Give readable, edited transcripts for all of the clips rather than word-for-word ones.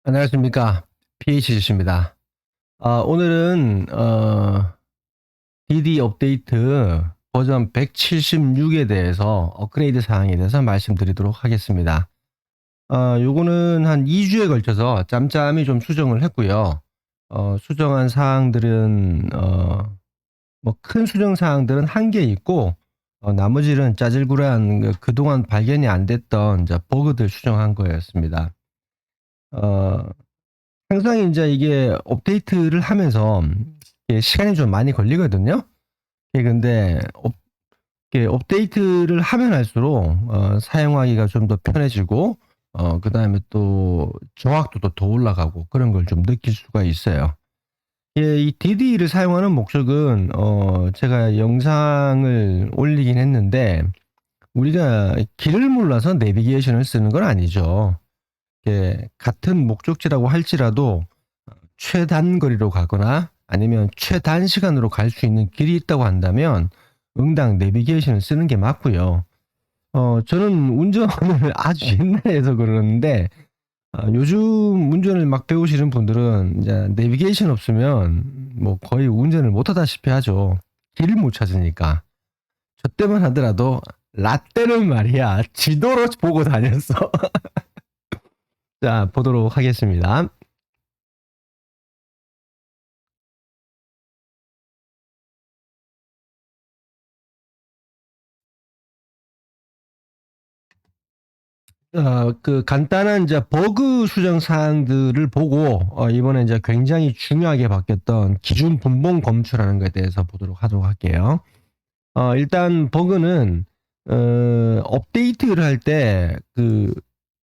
안녕하십니까. PHC입니다. 오늘은 DD 업데이트 버전 176에 대해서 업그레이드 사항에 대해서 말씀드리도록 하겠습니다. 요거는 한 2주에 걸쳐서 짬짬이 좀 수정을 했고요. 수정한 사항들은 뭐 큰 수정 사항들은 한 개 있고, 나머지는 짜질구레한 그동안 발견이 안 됐던 이제 버그들 수정한 거였습니다. 어, 항상 이제 이게 업데이트를 하면서 이게 시간이 좀 많이 걸리거든요. 근데 이게 업데이트를 하면 할수록 사용하기가 좀 더 편해지고, 그 다음에 또 정확도도 더 올라가고 그런 걸 좀 느낄 수가 있어요. 이 DD를 사용하는 목적은 제가 영상을 올리긴 했는데, 우리가 길을 몰라서 내비게이션을 쓰는 건 아니죠. 같은 목적지라고 할지라도 최단거리로 가거나 아니면 최단시간으로 갈 수 있는 길이 있다고 한다면 응당 내비게이션을 쓰는 게 맞고요. 저는 운전을 아주 옛날에 해서 그러는데, 요즘 운전을 막 배우시는 분들은 이제 내비게이션 없으면 뭐 거의 운전을 못하다시피 하죠. 길을 못 찾으니까. 저 때만 하더라도 라떼는 말이야 지도로 보고 다녔어. 자, 보도록 하겠습니다. 그 간단한 이제 버그 수정 사항들을 보고 이번에 이제 굉장히 중요하게 바뀌었던 기준 분봉 검출하는 것에 대해서 보도록 하도록 할게요. 일단 버그는 업데이트를 할 때 그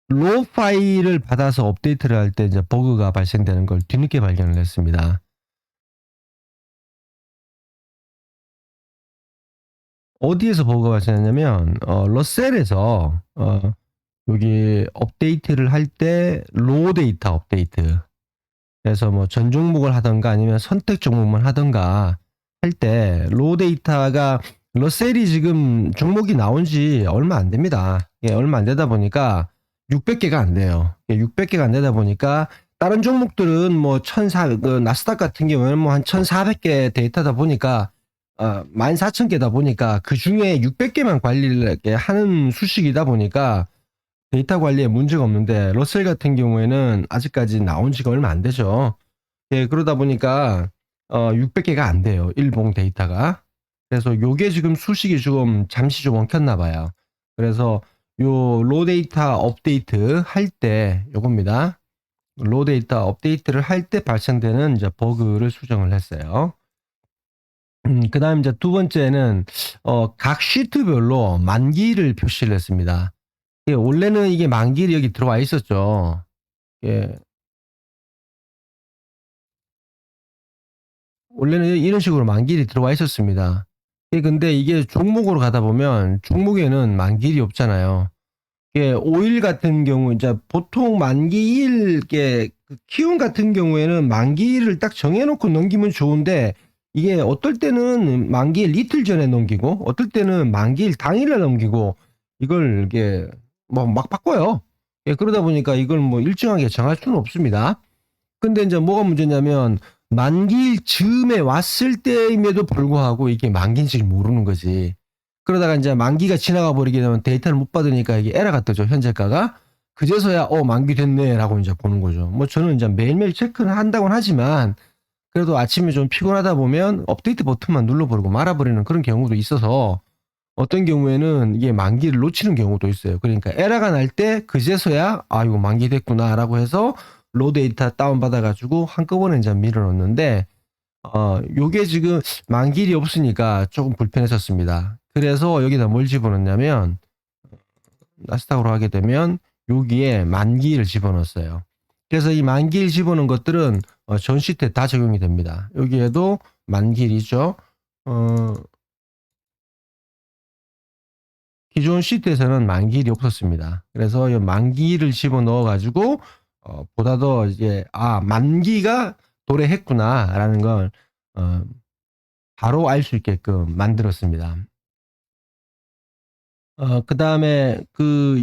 로 파일을 받아서 업데이트를 할 때 이제 버그가 발생되는 걸 뒤늦게 발견을 했습니다. 어디에서 버그가 발생했냐면 러셀에서 여기 업데이트를 할 때 로 데이터 업데이트, 그래서 뭐 전 종목을 하던가 아니면 선택 종목만 하던가 할 때 로 데이터가 러셀이 지금 종목이 나온 지 얼마 안 됩니다. 얼마 안 되다 보니까 600개가 안 돼요. 600개가 안 되다 보니까 다른 종목들은 뭐 1400, 나스닥 같은 경우에는 뭐 한 1400개 데이터다 보니까 14,000개다 보니까 그 중에 600개만 관리를 하는 수식이다 보니까 데이터 관리에 문제가 없는데, 러셀 같은 경우에는 아직까지 나온 지가 얼마 안 되죠. 그러다 보니까 600개가 안 돼요. 일봉 데이터가. 그래서 요게 지금 수식이 조금 잠시 좀 엉켰나 봐요. 그래서 요 로 데이터 업데이트 할 때 요겁니다. 로 데이터 업데이트를 할 때 발생되는 이제 버그를 수정을 했어요. 그 다음 이제 두 번째는 각 시트별로 만기를 표시를 했습니다. 원래는 이게 만기일이 여기 들어와 있었죠. 예, 원래는 이런 식으로 만기일이 들어와 있었습니다. 근데 이게 종목으로 가다 보면 종목에는 만기일이 없잖아요. 오일 같은 경우 이제 보통 만기일 키움 같은 경우에는 만기일을 딱 정해놓고 넘기면 좋은데, 이게 어떨 때는 만기일 이틀 전에 넘기고 어떨 때는 만기일 당일에 넘기고 이걸 이게 뭐 막 바꿔요. 그러다 보니까 이걸 뭐 일정하게 정할 수는 없습니다. 근데 이제 뭐가 문제냐면 만기일 즈음에 왔을 때임에도 불구하고 이게 만기인지 모르는 거지. 그러다가 이제 만기가 지나가 버리게 되면 데이터를 못 받으니까 이게 에러가 뜨죠, 현재가가. 그제서야 만기 됐네라고 이제 보는 거죠. 뭐 저는 이제 매일매일 체크를 한다고는 하지만 그래도 아침에 좀 피곤하다 보면 업데이트 버튼만 눌러버리고 말아버리는 그런 경우도 있어서, 어떤 경우에는 이게 만기를 놓치는 경우도 있어요. 그러니까 에러가 날 때 그제서야 이거 만기 됐구나라고 해서 로 데이터 다운받아가지고 한꺼번에 이제 밀어넣는데, 요게 지금 만기일이 없으니까 조금 불편했었습니다. 그래서 여기다 뭘 집어넣냐면, 나스닥으로 하게 되면 여기에 만기일을 집어넣었어요. 그래서 이 만기일 집어넣은 것들은 전 시트에 다 적용이 됩니다. 여기에도 만기일이죠. 기존 시트에서는 만기일이 없었습니다. 그래서 이 만기일을 집어넣어 가지고 보다 더 이제 만기가 도래했구나라는 걸 바로 알 수 있게끔 만들었습니다. 그다음에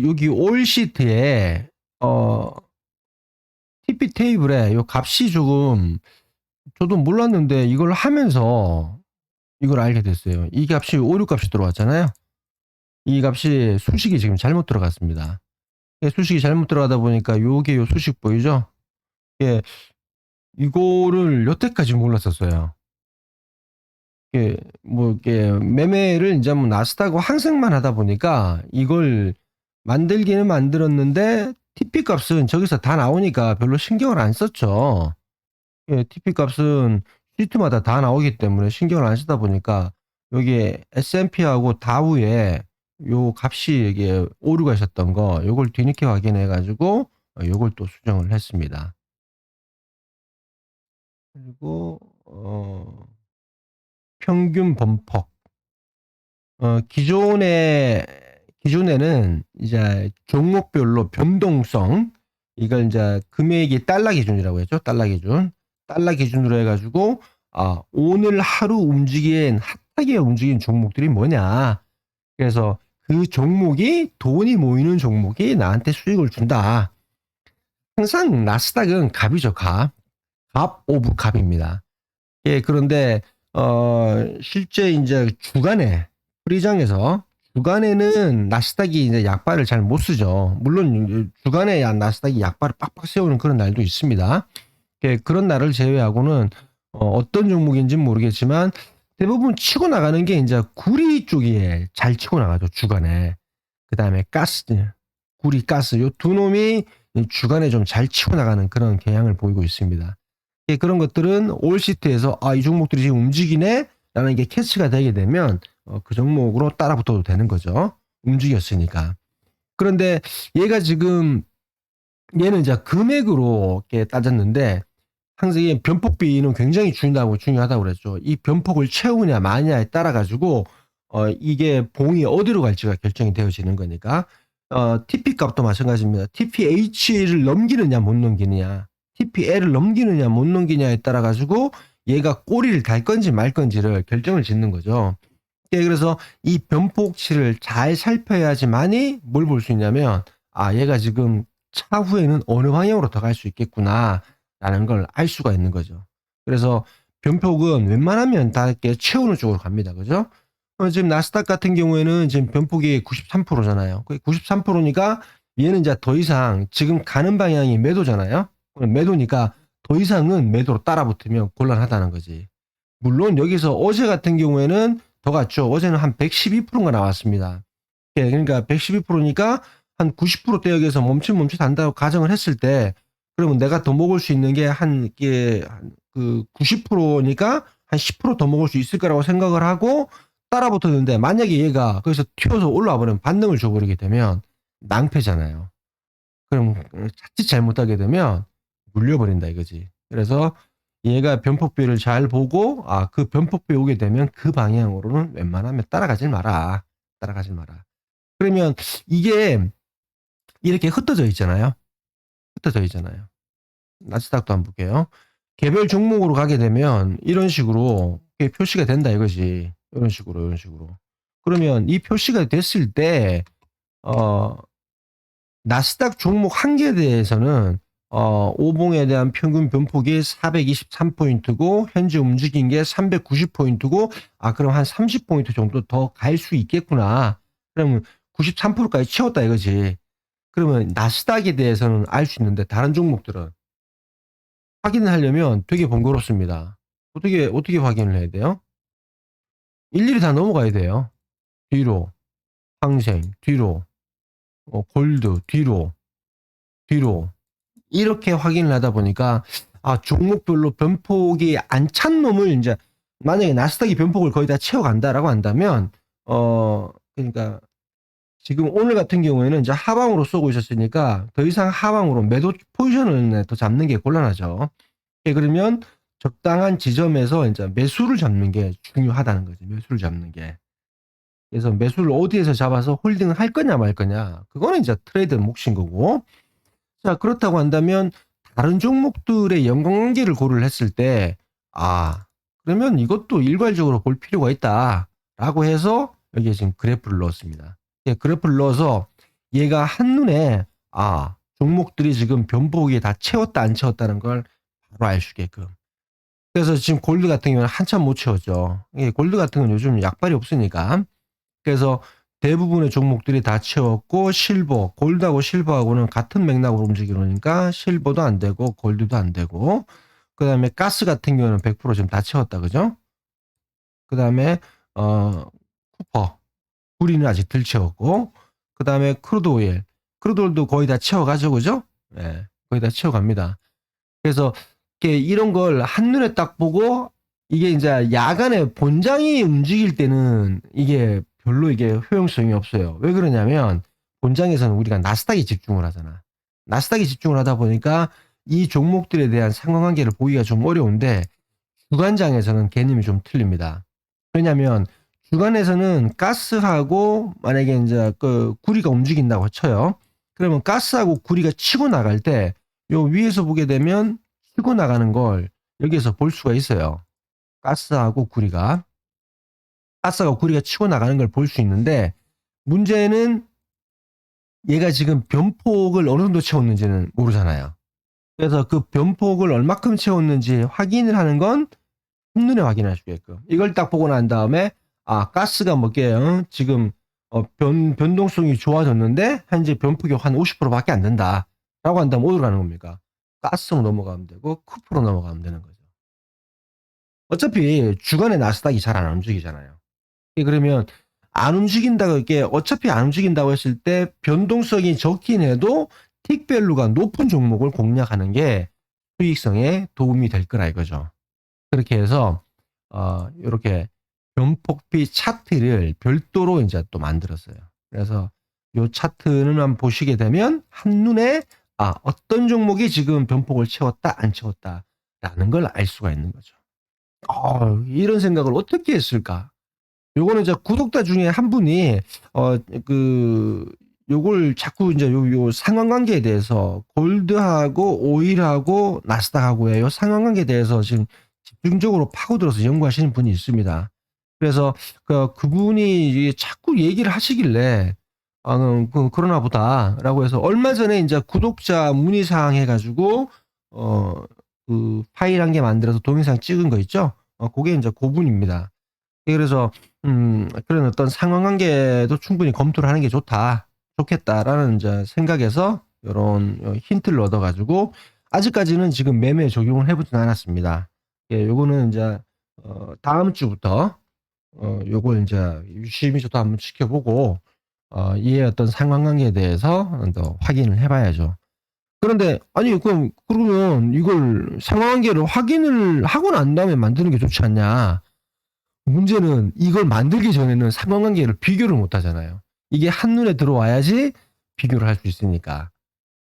여기 올 시트에 TP 테이블에 요 값이 조금 저도 몰랐는데 이걸 하면서 이걸 알게 됐어요. 이 값이 오류 값이 들어왔잖아요. 이 값이 수식이 지금 잘못 들어갔습니다. 수식이 잘못 들어가다 보니까 요게 요 수식 보이죠? 예, 이거를 여태까지 몰랐었어요. 이게 매매를 이제 뭐 나스닥 항승만 하다 보니까 이걸 만들기는 만들었는데 TP 값은 저기서 다 나오니까 별로 신경을 안 썼죠. TP 값은 시트마다 다 나오기 때문에 신경을 안 쓰다 보니까 여기 S&P하고 다우에 요 값이 이게 오류가 있었던 거 요걸 뒤늦게 확인해 가지고 요걸 또 수정을 했습니다. 그리고 평균 범폭 기존에는 이제 종목별로 변동성 이걸 이제 금액이 달러 기준이라고 했죠. 달러 기준으로 해가지고 오늘 하루 핫하게 움직인 종목들이 뭐냐. 그래서 그 종목이 돈이 모이는 종목이 나한테 수익을 준다. 항상 나스닥은 갑이죠. 갑 오브 갑입니다. 예, 그런데 실제 이제 주간에는 나스닥이 이제 약발을 잘 못 쓰죠. 물론 주간에 나스닥이 약발을 빡빡 세우는 그런 날도 있습니다. 예, 그런 날을 제외하고는 어떤 종목인지는 모르겠지만 대부분 치고 나가는 게 이제 구리 쪽에 잘 치고 나가죠. 주간에. 그 다음에 구리 가스 요 두 놈이 주간에 좀 잘 치고 나가는 그런 경향을 보이고 있습니다. 예, 그런 것들은 올시트에서 이 종목들이 지금 움직이네 라는 게 캐치가 되게 되면 그 종목으로 따라 붙어도 되는 거죠. 움직였으니까. 그런데 얘는 이제 금액으로 이렇게 따졌는데 항상 이 변폭비는 굉장히 중요하다고 그랬죠. 이 변폭을 채우냐 마냐에 따라 가지고 이게 봉이 어디로 갈지가 결정이 되어지는 거니까 TP 값도 마찬가지입니다. TPH를 넘기느냐 못 넘기느냐 TPL을 넘기느냐 못 넘기냐에 따라 가지고 얘가 꼬리를 달 건지 말 건지를 결정을 짓는 거죠. 그래서 이 변폭치를 잘 살펴야지만이 뭘 볼 수 있냐면 얘가 지금 차후에는 어느 방향으로 더 갈 수 있겠구나 라는 걸 알 수가 있는 거죠. 그래서 변폭은 웬만하면 다 이렇게 채우는 쪽으로 갑니다. 그죠? 지금 나스닥 같은 경우에는 지금 변폭이 93%잖아요. 93%니까 얘는 이제 더 이상 지금 가는 방향이 매도잖아요. 매도니까 더 이상은 매도로 따라 붙으면 곤란하다는 거지. 물론 여기서 어제 같은 경우에는 더 갔죠. 어제는 한 112%가 나왔습니다. 그러니까 112%니까 한 90% 대역에서 멈칫 한다고 가정을 했을 때 그러면 내가 더 먹을 수 있는 게 그 90%니까 한 10% 더 먹을 수 있을 거라고 생각을 하고 따라 붙었는데 만약에 얘가 거기서 튀어서 올라와 버리면 반등을 줘버리게 되면 낭패잖아요. 그럼 자칫 잘못하게 되면 물려버린다 이거지. 그래서 얘가 변폭비를 잘 보고 그 변폭비 오게 되면 그 방향으로는 웬만하면 따라가질 마라. 그러면 이게 이렇게 흩어져 있잖아요. 나스닥도 한번 볼게요. 개별 종목으로 가게 되면 이런 식으로 표시가 된다 이거지. 이런 식으로. 그러면 이 표시가 됐을 때 나스닥 종목 한 개에 대해서는 오봉에 대한 평균 변폭이 423포인트고 현재 움직인 게 390포인트고 그럼 한 30포인트 정도 더 갈 수 있겠구나. 그러면 93%까지 채웠다 이거지. 그러면 나스닥에 대해서는 알 수 있는데 다른 종목들은 확인을 하려면 되게 번거롭습니다. 어떻게 확인을 해야 돼요? 일일이 다 넘어가야 돼요. 뒤로, 항생, 뒤로, 골드, 뒤로. 이렇게 확인을 하다 보니까 종목별로 변폭이 안 찬 놈을 이제 만약에 나스닥이 변폭을 거의 다 채워간다라고 한다면 그러니까 지금 오늘 같은 경우에는 이제 하방으로 쏘고 있었으니까 더 이상 하방으로 매도 포지션을 더 잡는 게 곤란하죠. 그러면 적당한 지점에서 이제 매수를 잡는 게 중요하다는 거지. 매수를 잡는 게. 그래서 매수를 어디에서 잡아서 홀딩을 할 거냐 말 거냐. 그거는 이제 트레이드 몫인 거고. 자, 그렇다고 한다면 다른 종목들의 연관관계를 고려를 했을 때 그러면 이것도 일괄적으로 볼 필요가 있다라고 해서 여기에 지금 그래프를 넣었습니다. 그래프를 넣어서 얘가 한눈에 종목들이 지금 변폭이 다 채웠다 안 채웠다는 걸 바로 알 수 있게끔. 그래서 지금 골드 같은 경우는 한참 못 채웠죠. 예, 골드 같은 건 요즘 약발이 없으니까. 그래서 대부분의 종목들이 다 채웠고 실버, 골드하고 실버하고는 같은 맥락으로 움직이려니까 실버도 안 되고 골드도 안 되고, 그다음에 가스 같은 경우는 100% 지금 다 채웠다, 그죠? 그다음에 쿠퍼, 구리는 아직 덜 채웠고, 그다음에 크루드 오일, 크루드 오일도 거의 다 채워가죠, 그죠? 예, 거의 다 채워갑니다. 그래서 이런 걸 한눈에 딱 보고, 이게 이제 야간에 본장이 움직일 때는 이게 별로 이게 효용성이 없어요. 왜 그러냐면 본장에서는 우리가 나스닥에 집중을 하잖아. 나스닥에 집중을 하다 보니까 이 종목들에 대한 상관관계를 보기가 좀 어려운데, 주간장에서는 개념이 좀 틀립니다. 왜냐면 주간에서는 가스하고 만약에 이제 그 구리가 움직인다고 쳐요. 그러면 가스하고 구리가 치고 나갈 때 요 위에서 보게 되면 치고 나가는 걸 여기에서 볼 수가 있어요. 가스하고 구리가 치고 나가는 걸 볼 수 있는데, 문제는 얘가 지금 변폭을 어느 정도 채웠는지는 모르잖아요. 그래서 그 변폭을 얼마큼 채웠는지 확인을 하는 건 한눈에 확인할 수 있게끔, 이걸 딱 보고 난 다음에 가스가 뭐게 지금 변동성이 좋아졌는데 현재 변폭이 한 50%밖에 안 된다 라고 한다면 어디로 가는 겁니까? 가스로 넘어가면 되고 쿠프로 넘어가면 되는 거죠. 어차피 주간에 나스닥이 잘 안 움직이잖아요. 그러면 안 움직인다고, 이게 어차피 안 움직인다고 했을 때 변동성이 적긴 해도 틱밸류가 높은 종목을 공략하는 게 수익성에 도움이 될 거라 이거죠. 그렇게 해서 이렇게 변폭비 차트를 별도로 이제 또 만들었어요. 그래서 이 차트는 한번 보시게 되면 한눈에 어떤 종목이 지금 변폭을 채웠다 안 채웠다라는 걸 알 수가 있는 거죠. 이런 생각을 어떻게 했을까? 요거는 이제 구독자 중에 한 분이 요걸 자꾸 이제 요 상관관계에 대해서 골드하고 오일하고 나스닥하고의 요 상관관계에 대해서 지금 집중적으로 파고들어서 연구하시는 분이 있습니다. 그래서 그분이 자꾸 얘기를 하시길래 그러나 보다라고 해서 얼마 전에 이제 구독자 문의사항 해가지고 그 파일 한 개 만들어서 동영상 찍은 거 있죠? 그게 이제 그분입니다. 그래서 그런 어떤 상관관계도 충분히 검토를 하는 게 좋겠다라는 이제 생각에서 이런 힌트를 얻어가지고 아직까지는 지금 매매 적용을 해보진 않았습니다. 예, 요거는 이제 다음 주부터 요걸 이제 유심히 저도 한번 지켜보고 이의 어떤 상관관계에 대해서 더 확인을 해봐야죠. 그런데 아니 그러면 이걸 상관관계를 확인을 하고 난 다음에 만드는 게 좋지 않냐? 문제는 이걸 만들기 전에는 상관관계를 비교를 못 하잖아요. 이게 한눈에 들어와야지 비교를 할 수 있으니까.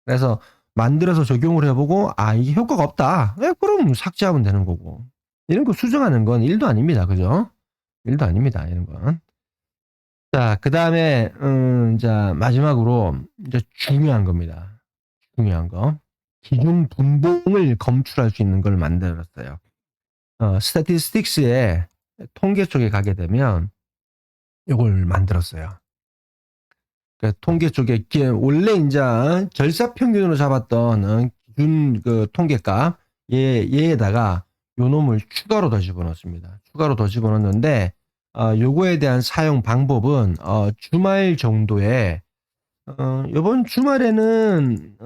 그래서 만들어서 적용을 해보고 이게 효과가 없다. 그럼 삭제하면 되는 거고. 이런 거 수정하는 건 일도 아닙니다. 그죠? 일도 아닙니다. 이런 건. 자, 그 다음에 자 마지막으로 이제 중요한 겁니다. 중요한 거. 기준 분봉을 검출할 수 있는 걸 만들었어요. 스태티스틱스에 통계 쪽에 가게 되면 이걸 만들었어요. 통계 쪽에 원래 이제 결사평균으로 잡았던 기준 그 통계값 얘에다가 요 놈을 추가로 더 집어넣습니다. 추가로 더 집어넣는데 요거에 대한 사용 방법은 주말 정도에 이번 주말에는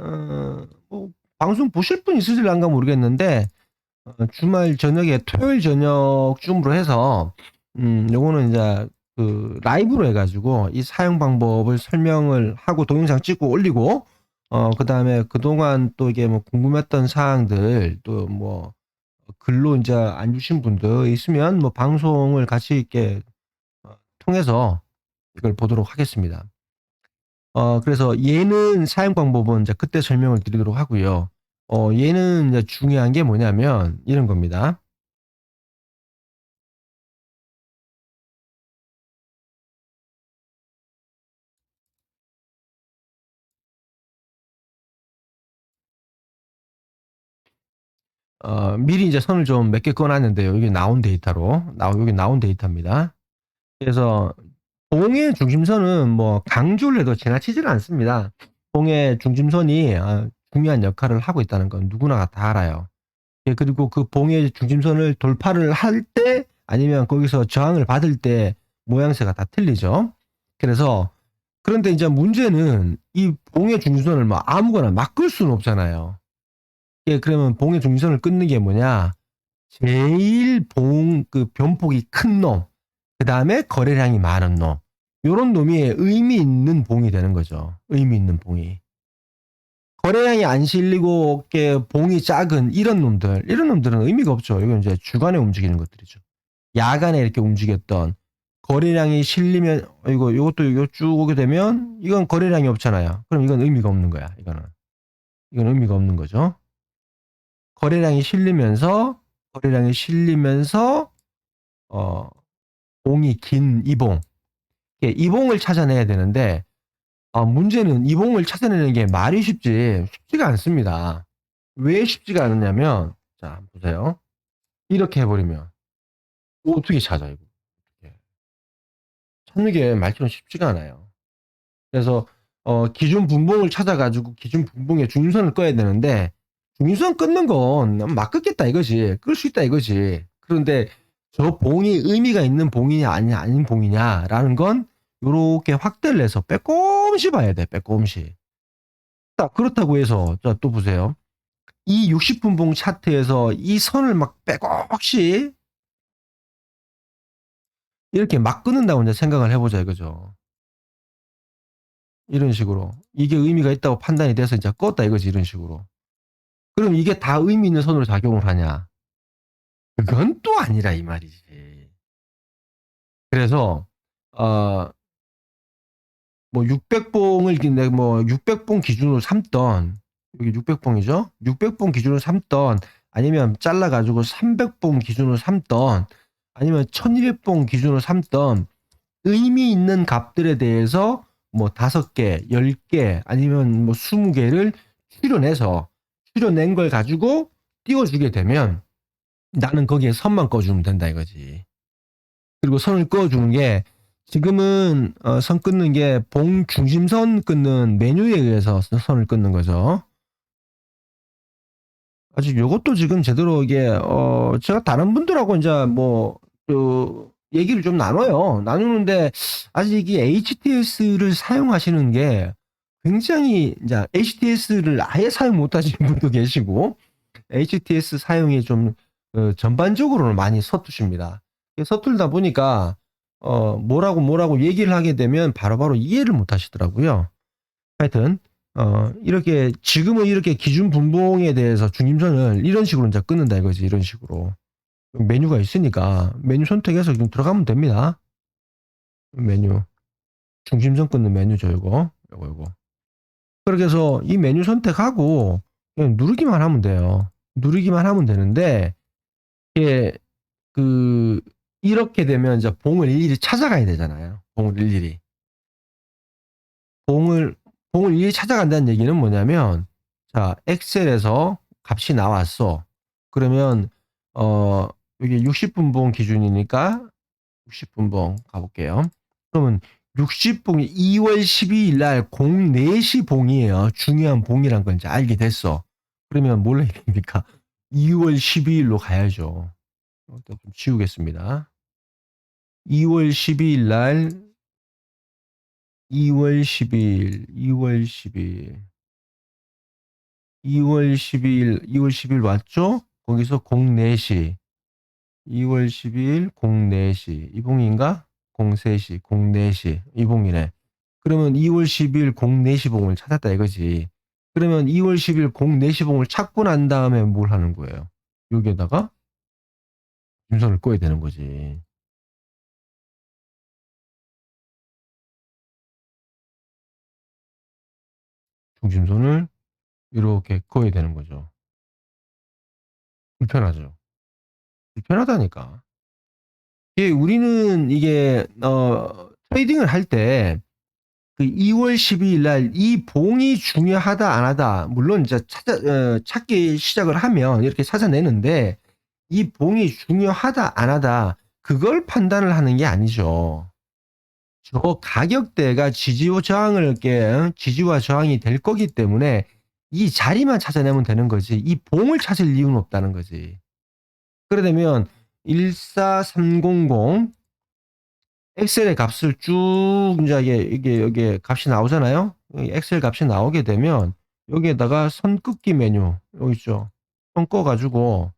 뭐 방송 보실 분 있으실란가 모르겠는데 주말 저녁에 토요일 저녁쯤으로 해서 요거는 이제 그 라이브로 해가지고 이 사용 방법을 설명을 하고 동영상 찍고 올리고 그다음에 그동안 또 이게 뭐 궁금했던 사항들 또 뭐 글로 이제 안 주신 분들 있으면 뭐 방송을 같이 이렇게 통해서 이걸 보도록 하겠습니다. 그래서 얘는 사용 방법은 이제 그때 설명을 드리도록 하고요. 얘는 이제 중요한 게 뭐냐면 이런 겁니다. 미리 이제 선을 좀 몇 개 꺼놨는데요. 여기 나온 데이터로 여기 나온 데이터입니다. 그래서 봉의 중심선은 뭐 강조를 해도 지나치지는 않습니다. 봉의 중심선이 중요한 역할을 하고 있다는 건 누구나 다 알아요. 예, 그리고 그 봉의 중심선을 돌파를 할 때 아니면 거기서 저항을 받을 때 모양새가 다 틀리죠. 그래서 그런데 이제 문제는 이 봉의 중심선을 막 아무거나 막 끌 수는 없잖아요. 예, 그러면 봉의 중심선을 끊는 게 뭐냐? 제일 그 변폭이 큰 놈, 그 다음에 거래량이 많은 놈, 요런 놈이 의미 있는 봉이 되는 거죠. 의미 있는 봉이. 거래량이 안 실리고 봉이 작은 이런 놈들은 의미가 없죠. 이건 이제 주간에 움직이는 것들이죠. 야간에 이렇게 움직였던 거래량이 실리면 이것도 쭉 오게 되면 이건 거래량이 없잖아요. 그럼 이건 의미가 없는 거야. 이건 의미가 없는 거죠. 거래량이 실리면서 봉이 긴 이봉, 이봉을 찾아내야 되는데 문제는 이봉을 찾아내는 게 말이 쉽지가 않습니다. 왜 쉽지가 않느냐면, 자, 보세요. 이렇게 해버리면 어떻게 찾아 이거? 찾는 게 말처럼 쉽지가 않아요. 그래서 기준 분봉을 찾아가지고 기준 분봉에 중심선을 꺼야 되는데 중심선 끊는 건 막 끊겠다 이거지. 끌 수 있다 이거지. 그런데 저 봉이 의미가 있는 봉이냐 아닌 봉이냐라는 건 요렇게 확대를 해서 빼꼼시 봐야 돼. 빼꼼시. 딱 그렇다고 해서 자, 또 보세요. 이 60분봉 차트에서 이 선을 막 빼꼼시 이렇게 막 끊는다고 이제 생각을 해보자 이거죠. 이런 식으로. 이게 의미가 있다고 판단이 돼서 이제 껐다 이거지, 이런 식으로. 그럼 이게 다 의미 있는 선으로 작용을 하냐? 그건 또 아니라 이 말이지. 그래서 뭐 600봉을 뭐 600봉 기준으로 삼던, 여기 600봉이죠? 600봉 기준으로 삼던, 아니면 잘라가지고 300봉 기준으로 삼던, 아니면 1200봉 기준으로 삼던 의미 있는 값들에 대해서 뭐 5개, 10개, 아니면 뭐 20개를 추려낸 걸 가지고 띄워주게 되면 나는 거기에 선만 꺼주면 된다 이거지. 그리고 선을 꺼주는 게 지금은 선 끊는 게 봉 중심선 끊는 메뉴에 의해서 선을 끊는 거죠. 아직 요것도 지금 제대로 이게 제가 다른 분들하고 이제 그 얘기를 좀 나누는데 아직 이 HTS를 사용하시는 게 굉장히 이제 HTS를 아예 사용 못 하시는 분도 계시고 HTS 사용이 좀 전반적으로는 많이 서투십니다. 서툴다 보니까 뭐라고 얘기를 하게 되면 바로바로 이해를 못 하시더라고요. 하여튼 이렇게 지금은 이렇게 기준 분봉에 대해서 중심선을 이런 식으로 이제 끊는다 이거지. 이런 식으로 메뉴가 있으니까 메뉴 선택해서 좀 들어가면 됩니다. 메뉴 중심선 끊는 메뉴죠. 요거. 그렇게 해서 이 메뉴 선택하고 그냥 누르기만 하면 돼요. 누르기만 하면 되는데 이게 이렇게 되면 이제 봉을 일일이 찾아가야 되잖아요. 봉을 일일이 찾아간다는 얘기는 뭐냐면, 자, 엑셀에서 값이 나왔어. 그러면 여기 60분봉 기준이니까 60분봉 가볼게요. 그러면 60봉이 2월 12일 날 04시 봉이에요. 중요한 봉이란 걸 이제 알게 됐어. 그러면 뭘 해야 됩니까? 2월 12일로 가야죠. 좀 지우겠습니다. 2월 12일 날 2월 10일 왔죠? 거기서 04시 2월 12일 04시 이봉인가? 03시 04시 이봉이네. 그러면 2월 12일 04시 봉을 찾았다 이거지. 그러면 2월 10일 04시 봉을 찾고 난 다음에 뭘 하는 거예요? 여기에다가 중심선을 꺼야 되는 거지. 중심선을 이렇게 꺼야 되는 거죠. 불편하죠. 불편하다니까. 우리는 이게 트레이딩을 할 때 그 2월 12일 날 이 봉이 중요하다 안 하다, 물론 이제 찾기 시작을 하면 이렇게 찾아내는데 이 봉이 중요하다 안 하다 그걸 판단을 하는 게 아니죠. 저 가격대가 지지와 저항을 이렇게 지지와 저항이 될 거기 때문에 이 자리만 찾아내면 되는 거지 이 봉을 찾을 이유는 없다는 거지. 그러려면 14300 엑셀의 값을 쭉 인제 이게 여기에 값이 나오잖아요. 이 엑셀 값이 나오게 되면 여기에다가 선 긋기 메뉴 여기 있죠. 선 꺼 가지고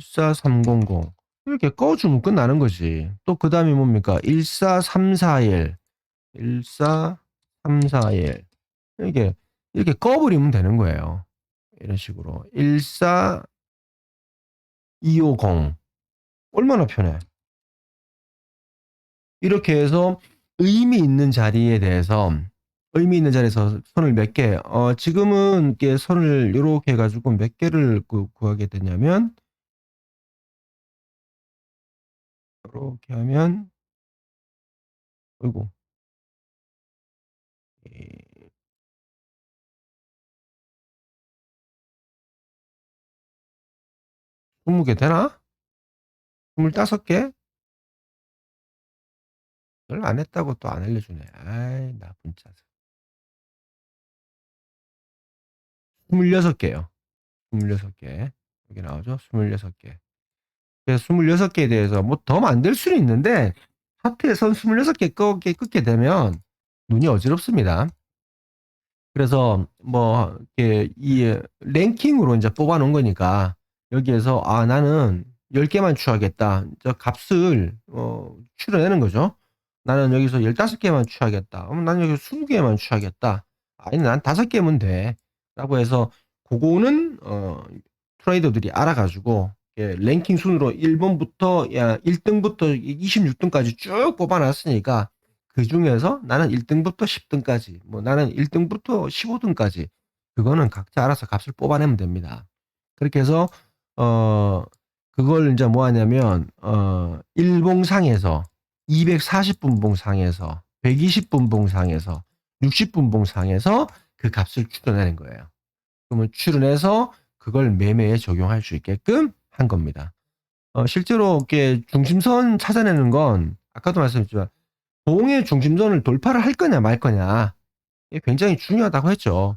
14300 이렇게 꺼 주면 끝나는 거지. 또 그다음에 뭡니까? 14341 14341 이렇게 꺼 버리면 되는 거예요. 이런 식으로 14250 얼마나 편해. 이렇게 해서 의미 있는 자리에 대해서 의미 있는 자리에서 선을 몇 개 지금은 이렇게 선을 요렇게 해 가지고 몇 개를 구하게 되냐면 요렇게 하면 아이고 이 20개 되나? 25 개? 그걸 안 했다고 또 안 알려주네. 아이 나쁜 자식. 26 개요. 26 개. 여기 나오죠? 26 개. 그래서 26 개에 대해서 뭐 더 만들 수는 있는데 하트에 선 26개 끊게 되면 눈이 어지럽습니다. 그래서 뭐 이렇게 이 랭킹으로 인제 뽑아 놓은 거니까 여기에서 '아 나는 10 개만 취하겠다.' 저 값을 추려내는 거죠. '나는 여기서 15 개만 취하겠다.' 그럼 '나는 여기서 20 개만 취하겠다.' '아니 난 5 개면 돼.'라고 해서 고거는 트레이더들이 알아 가지고 예 랭킹 순으로 1 번부터 1 등부터 26 등까지 쭉 뽑아 놨으니까 그중에서 나는 1 등부터 10 등까지 뭐 나는 1 등부터 15 등까지 그거는 각자 알아서 값을 뽑아내면 됩니다. 그렇게 해서 어 그걸 인제 뭐 하냐면 1 봉상에서 240 분봉상에서 120 분봉상에서 60 분봉상에서 그 값을 추려내는 거예요. 그러면 추론해서 그걸 매매에 적용할 수 있게끔 한 겁니다. 실제로 이렇게 중심선 찾아내는 건 아까도 말씀드렸지만 봉의 중심선을 돌파를 할 거냐 말 거냐 이게 굉장히 중요하다고 했죠.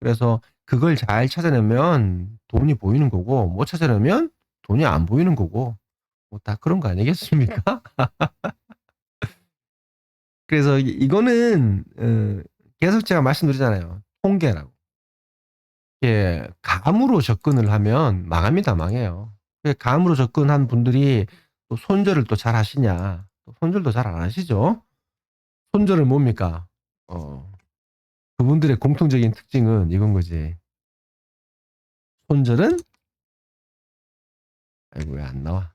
그래서 그걸 잘 찾아내면 돈이 보이는 거고 못 찾아내면 돈이 안 보이는 거고 뭐 다 그런 거 아니겠습니까? 그래서 이거는 계속 제가 말씀드리잖아요. 통계라고. 예. 감으로 접근을 하면 망합니다. 망해요. 그 감으로 접근한 분들이 또 손절을 또 잘하시냐. 또 손절도 잘 안 하시죠. 손절은 뭡니까? 그분들의 공통적인 특징은 이건 거지. 손절은 아이고 왜 안 나와.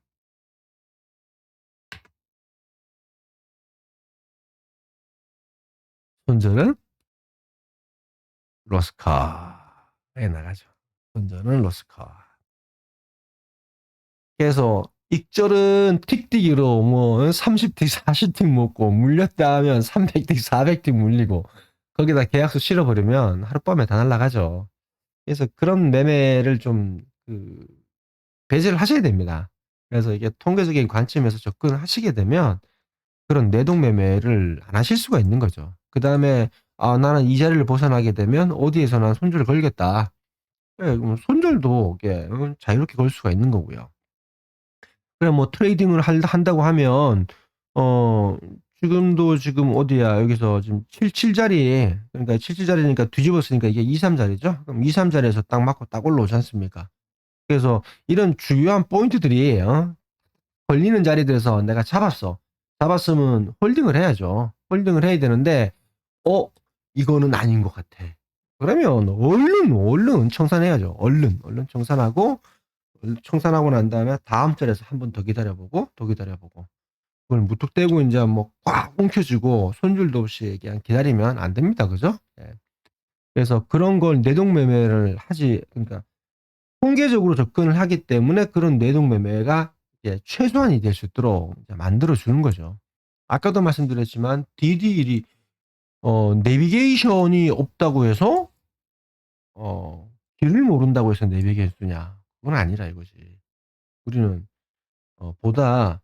손절은 로스커에 나가죠. 손절은 로스커. 그래서 익절은 틱뛰기로 뭐 30틱 40틱 먹고 물렸다 하면 300틱 400틱 물리고 거기다 계약서 실어 버리면 하룻밤에 다 날아가죠. 그래서 그런 매매를 좀 배제를 하셔야 됩니다. 그래서 이게 통계적인 관점에서 접근을 하시게 되면 그런 내동 매매를 안 하실 수가 있는 거죠. 그다음에 '아 나는 이 자리를 벗어나게 되면 어디에서 난 손절을 걸겠다.' 예 손절도 이게 자유롭게 걸 수가 있는 거고요. 그래 뭐 트레이딩을 한다고 하면 어 지금 어디야 여기서 지금 77 자리에 그러니까 77 자리니까 뒤집었으니까 이게 23 자리죠. 그럼 23 자리에서 딱 맞고 딱 올라오지 않습니까? 그래서 이런 중요한 포인트들이 걸리는 자리들에서 내가 잡았어. 잡았으면 홀딩을 해야죠. 홀딩을 해야 되는데 '어 이거는 아닌 것 같아.' 그러면 얼른 청산해야죠. 얼른 청산하고 청산하고 난 다음에 다음 절에서 한 번 더 기다려 보고 더 기다려 보고 그걸 무턱대고 인제 뭐 꽉 움켜쥐고 손절도 없이 그냥 기다리면 안 됩니다. 그죠? 예. 그래서 그런 걸 내동 매매를 하지 그러니까 통계적으로 접근을 하기 때문에 그런 내동 매매가 이제 최소한이 될 수 있도록 이제 만들어 주는 거죠. 아까도 말씀드렸지만 DDL이 내비게이션이 없다고 해서 어 길을 모른다고 해서 내비게 해주냐? 그건 아니라 이거지. 우리는 보다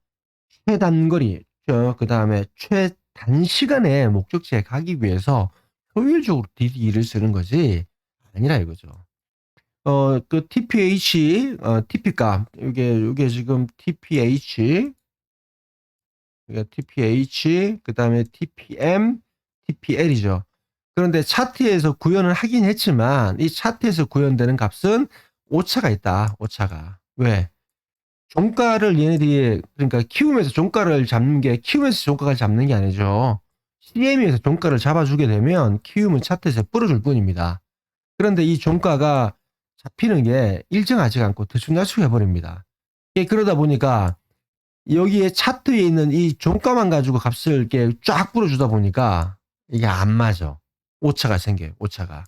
최단거리, 그다음에 최단시간에 목적지에 가기 위해서 효율적으로 DDE를 쓰는 거지 아니라 이거죠. 그 TPH, TP값, 요게 지금 TPH, 그 다음에 TPM, TPL이죠. 그런데 차트에서 구현을 하긴 했지만 이 차트에서 구현되는 값은 오차가 있다. 오차가. 왜? 종가를 얘네들이 그러니까 키움에서 종가를 잡는 게 키움에서 종가를 잡는 게 아니죠. CM에서 종가를 잡아주게 되면 키움은 차트에서 뿌려줄 뿐입니다. 그런데 이 종가가 잡히는 게 일정하지가 않고 들쑥날쑥 해버립니다. 그러다 보니까 여기에 차트에 있는 이 종가만 가지고 값을 이렇게 쫙 뿌려주다 보니까 이게 안 맞아. 오차가 생겨요. 오차가.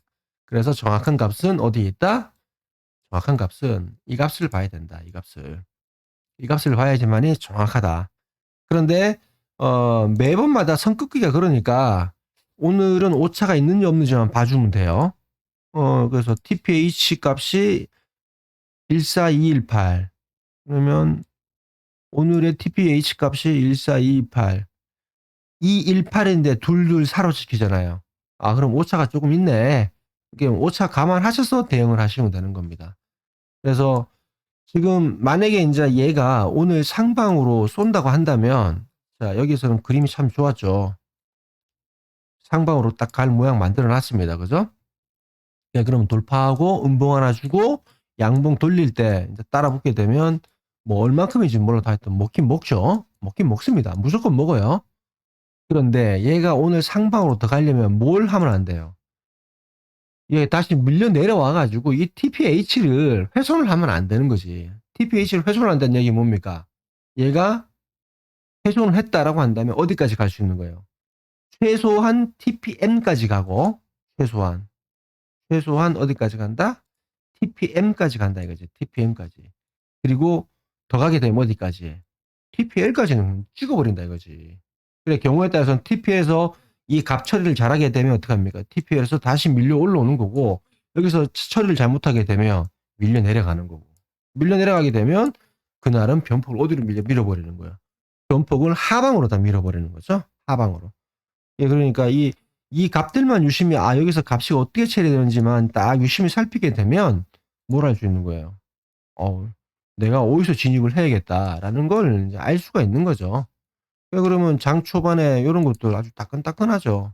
그래서 정확한 값은 어디에 있다? 정확한 값은 이 값을 봐야 된다. 이 값을. 이 값을 봐야지만이 정확하다. 그런데 매번마다 선 긋기가 그러니까 오늘은 오차가 있는지 없는지만 봐주면 돼요. 그래서 TPH 값이 14218 그러면 오늘의 TPH 값이 14228 218인데 둘둘 사로 지키잖아요. 아 그럼 오차가 조금 있네. 오차 감안하셔서 대응을 하시면 되는 겁니다. 그래서 지금 만약에 이제 얘가 오늘 상방으로 쏜다고 한다면 자 여기서는 그림이 참 좋았죠. 상방으로 딱 갈 모양 만들어 놨습니다. 그죠? 그러면 돌파하고 음봉 하나 주고 양봉 돌릴 때 이제 따라 붙게 되면 뭐 얼만큼인지 몰라도 하여튼 먹긴 먹죠. 먹긴 먹습니다. 무조건 먹어요. 그런데 얘가 오늘 상방으로 더 가려면 뭘 하면 안 돼요? 얘 다시 밀려 내려와 가지고 이 TPH를 훼손을 하면 안 되는 거지. TPH를 훼손을 한다는 얘기 뭡니까? 얘가 훼손을 했다라고 한다면 어디까지 갈 수 있는 거예요? 최소한 TPM까지 가고 최소한 어디까지 간다? TPM까지 간다 이거지. TPM까지. 그리고 더 가게 되면 어디까지? TPL까지는 찍어버린다 이거지. 그래 경우에 따라서는 TP에서 이 값 처리를 잘하게 되면 어떡합니까? TPL에서 다시 밀려 올라오는 거고 여기서 처리를 잘못하게 되면 밀려 내려가는 거고 밀려 내려가게 되면 그날은 변폭을 어디로 밀어버리는 거야? 변폭을 하방으로 다 밀어버리는 거죠. 하방으로. 예, 그러니까 이 값들만 유심히 여기서 값이 어떻게 처리되는지만 딱 유심히 살피게 되면 뭘 할 수 있는 거예요? 내가 어디서 진입을 해야겠다라는 걸 이제 알 수가 있는 거죠. 그러면 장 초반에 이런 것들 아주 따끈따끈하죠.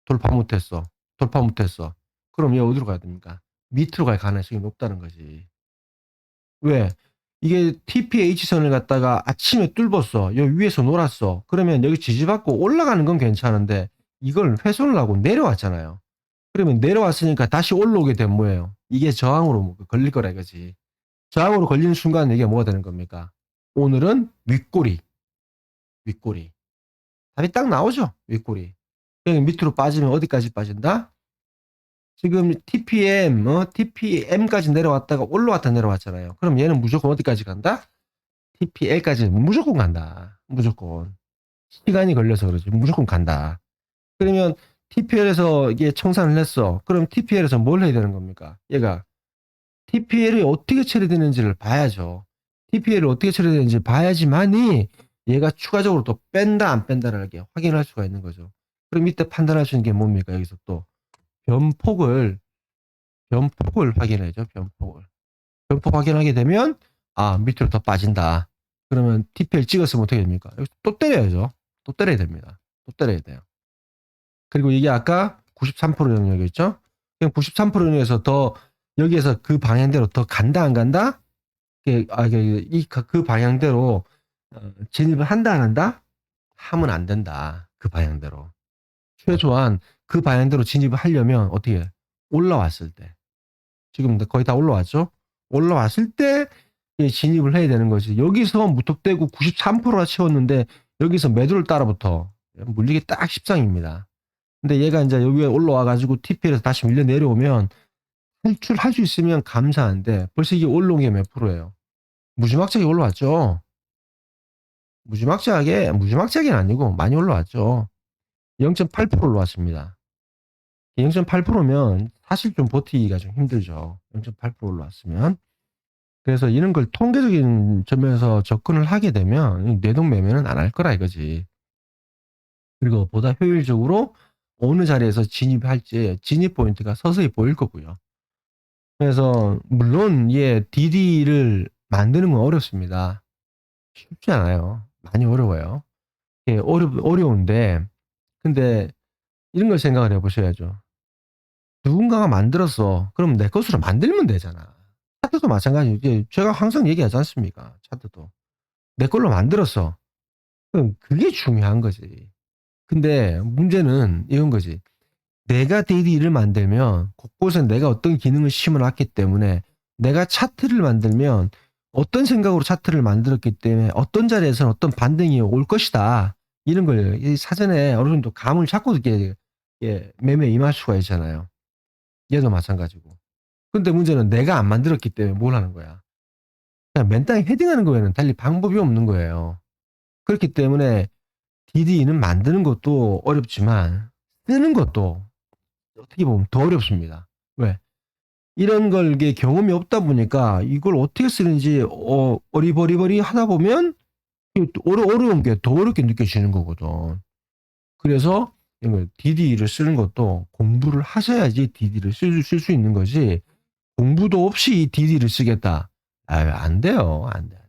돌파 못했어. 돌파 못했어. 그럼 얘 어디로 가야 됩니까? 밑으로 갈 가능성이 높다는 거지. 왜? 이게 TPH선을 갖다가 아침에 뚫었어. 여기 위에서 놀았어. 그러면 여기 지지받고 올라가는 건 괜찮은데 이걸 훼손을 하고 내려왔잖아요. 그러면 내려왔으니까 다시 올라오게 되면 뭐예요? 이게 저항으로 걸릴 거라 이거지. 저항으로 걸리는 순간 이게 뭐가 되는 겁니까? 오늘은 윗꼬리. 답이 딱 나오죠? 윗꼬리. 그냥 밑으로 빠지면 어디까지 빠진다? 지금 TPM까지 내려왔다가 올라왔다 내려왔잖아요. 그럼 얘는 무조건 어디까지 간다? TPL까지 무조건 간다. 무조건. 시간이 걸려서 그러지. 무조건 간다. 그러면 TPL에서 이게 청산을 했어. 그럼 TPL에서 뭘 해야 되는 겁니까? 얘가 TPL이 어떻게 처리되는지를 봐야죠. TPL이 어떻게 처리되는지 봐야지만이 얘가 추가적으로 또 뺀다 안 뺀다를 이렇게 확인할 수가 있는 거죠. 그럼 이때 판단할 수 있는 게 뭡니까? 여기서 또 변폭을 확인해야죠. 변폭 확인하게 되면 밑으로 더 빠진다. 그러면 TPL 찍었으면 어떻게 됩니까? 여기서 또 때려야죠. 또 때려야 됩니다. 또 때려야 돼요. 그리고 이게 아까 93% 영역이었죠? 그냥 93% 영역에서 더 여기에서 그 방향대로 더 간다 안 간다? 그 방향대로 진입을 한다 안 한다? 하면 안 된다. 그 방향대로. 최소한 그 방향대로 진입을 하려면 어떻게 해? 올라왔을 때. 지금 거의 다 올라왔죠? 올라왔을 때 진입을 해야 되는 거지. 여기서 무턱대고 93%나 채웠는데 여기서 매도를 따라붙어. 물리기 딱 십상입니다. 근데 얘가 이제 여기에 올라와가지고 TPL에서 다시 밀려 내려오면 탈출할 수 있으면 감사한데 벌써 이게 올라온 게 몇 프로예요? 무지막지하게 올라왔죠. 무지막지하게는 아니고 많이 올라왔죠. 0.8% 올라왔습니다. 0.8%면 사실 좀 버티기가 좀 힘들죠. 0.8% 올라왔으면. 그래서 이런 걸 통계적인 점에서 접근을 하게 되면 이 뇌동매매는 안 할 거라 이거지. 그리고 보다 효율적으로 어느 자리에서 진입할지 진입 포인트가 서서히 보일 거고요. 그래서 물론 DD를 만드는 건 어렵습니다. 쉽지 않아요. 많이 어려워요. 어려운데 근데 이런 걸 생각을 해 보셔야죠. 누군가가 만들었어. 그럼 내 것으로 만들면 되잖아. 차트도 마찬가지예요. 이제 제가 항상 얘기하지 않습니까? 차트도. 내 걸로 만들었어. 그럼 그게 중요한 거지. 근데 문제는 이런 거지. 내가 DD를 만들면 곳곳에 내가 어떤 기능을 심어놨기 때문에 내가 차트를 만들면 어떤 생각으로 차트를 만들었기 때문에 어떤 자리에서는 어떤 반등이 올 것이다. 이런 걸 사전에 어느 정도 감을 잡고 이렇게 매매에 임할 수가 있잖아요. 얘도 마찬가지고. 근데 문제는 내가 안 만들었기 때문에 뭘 하는 거야. 그냥 맨땅에 헤딩하는 거에는 달리 방법이 없는 거예요. 그렇기 때문에 DD는 만드는 것도 어렵지만 쓰는 것도 어떻게 보면 더 어렵습니다. 왜? 이런 걸 이게 경험이 없다 보니까 이걸 어떻게 쓰는지 어리버리버리 하다 보면 어려운 게 더 어렵게 느껴지는 거거든. 그래서 DD를 쓰는 것도 공부를 하셔야지 DD를 쓸 수 있는 거지. 공부도 없이 DD를 쓰겠다. 안 돼요. 안 돼.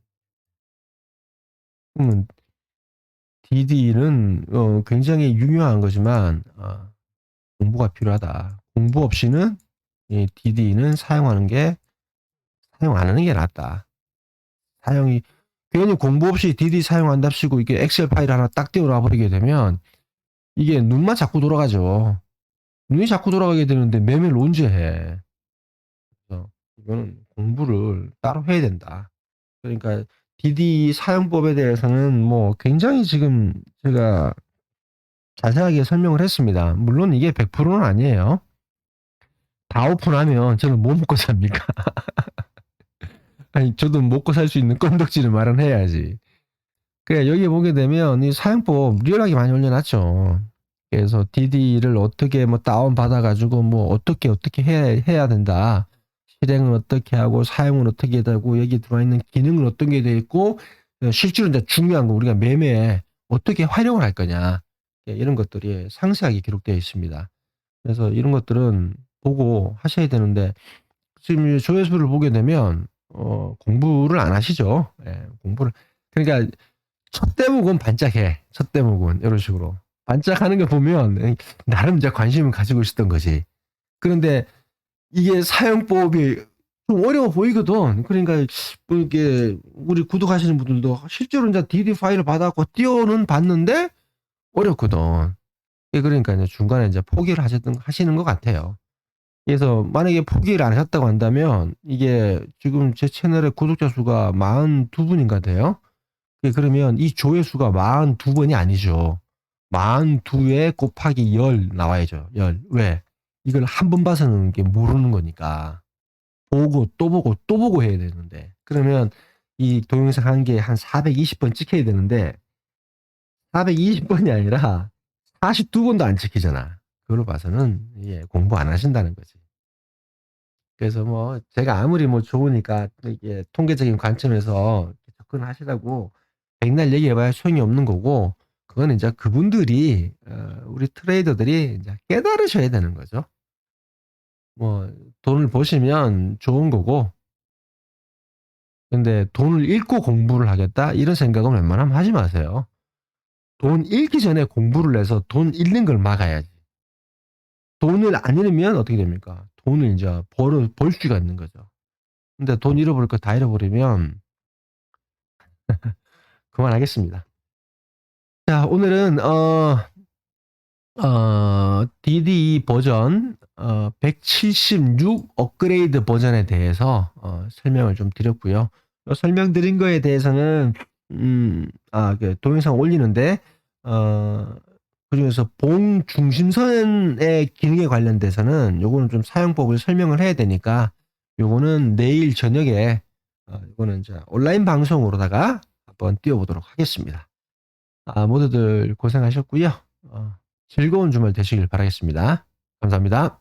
DD는 굉장히 유용한 거지만 공부가 필요하다. 공부 없이는 이 DD는 사용 안 하는 게 낫다. 괜히 공부 없이 DD 사용한답시고 이게 엑셀 파일 하나 딱 띄워놔 버리게 되면 이게 눈만 자꾸 돌아가죠. 눈이 자꾸 돌아가게 되는데 매매를 언제 해. 그래서 이거는 공부를 따로 해야 된다. 그러니까 DD 사용법에 대해서는 뭐 굉장히 지금 제가 자세하게 설명을 했습니다. 물론 이게 100%는 아니에요. 다 오픈하면 저는 뭐 먹고 삽니까? 아니, 저도 먹고 살 수 있는 건덕지를 마련해야지. 그래, 여기 보게 되면 이 사용법 리얼하게 많이 올려놨죠. 그래서 DD를 어떻게 뭐 다운받아가지고 뭐 어떻게 해야 된다. 실행은 어떻게 하고 사용은 어떻게 되고 여기 들어있는 기능은 어떤 게 돼 있고 실제로 이제 중요한 거 우리가 매매에 어떻게 활용을 할 거냐. 이런 것들이 상세하게 기록되어 있습니다. 그래서 이런 것들은 보고 하셔야 되는데 지금 조회수를 보게 되면 공부를 안 하시죠. 공부를 그러니까 첫 대목은 반짝해. 첫 대목은 이런 식으로 반짝하는 거 보면 나름 이제 관심을 가지고 있었던 거지. 그런데 이게 사용법이 좀 어려워 보이거든. 그러니까 뭐 이게 우리 구독하시는 분들도 실제로 이제 DD 파일을 받아갖고 띄워는 봤는데 어렵거든. 그러니까 이제 중간에 이제 포기를 하시는 것 같아요. 그래서 만약에 포기를 안 하셨다고 한다면 이게 지금 제 채널의 구독자 수가 42분인가 돼요. 그러면 이 조회수가 42번이 아니죠. 42에 곱하기 10 나와야죠. 10. 왜? 이걸 한 번 봐서는 이게 모르는 거니까. 보고 또 보고 또 보고 해야 되는데. 그러면 이 동영상 한 개 한 420번 찍혀야 되는데 420번이 아니라 42번도 안 찍히잖아. 그걸로 봐서는 공부 안 하신다는 거지. 그래서 뭐 제가 아무리 뭐 좋으니까 이게 통계적인 관점에서 접근하시라고 백날 얘기해봐야 소용이 없는 거고 그거는 이제 그분들이 우리 트레이더들이 이제 깨달으셔야 되는 거죠. 뭐 돈을 버시면 좋은 거고 근데 돈을 잃고 공부를 하겠다 이런 생각은 웬만하면 하지 마세요. 돈 잃기 전에 공부를 해서 돈 잃는 걸 막아야지. 돈을 안 잃으면 어떻게 됩니까? 돈을 이제 벌 수가 있는 거죠. 근데 돈 잃어버릴 거 다 잃어버리면 그만하겠습니다. 자, 오늘은 DD 버전 176 업그레이드 버전에 대해서 설명을 좀 드렸고요. 설명드린 거에 대해서는 그 동영상 올리는데 그중에서 봉 중심선의 기능에 관련돼서는 요거는 좀 사용법을 설명을 해야 되니까 요거는 내일 저녁에 요거는 이제 온라인 방송으로다가 한번 띄워보도록 하겠습니다. 모두들 고생하셨고요. 즐거운 주말 되시길 바라겠습니다. 감사합니다.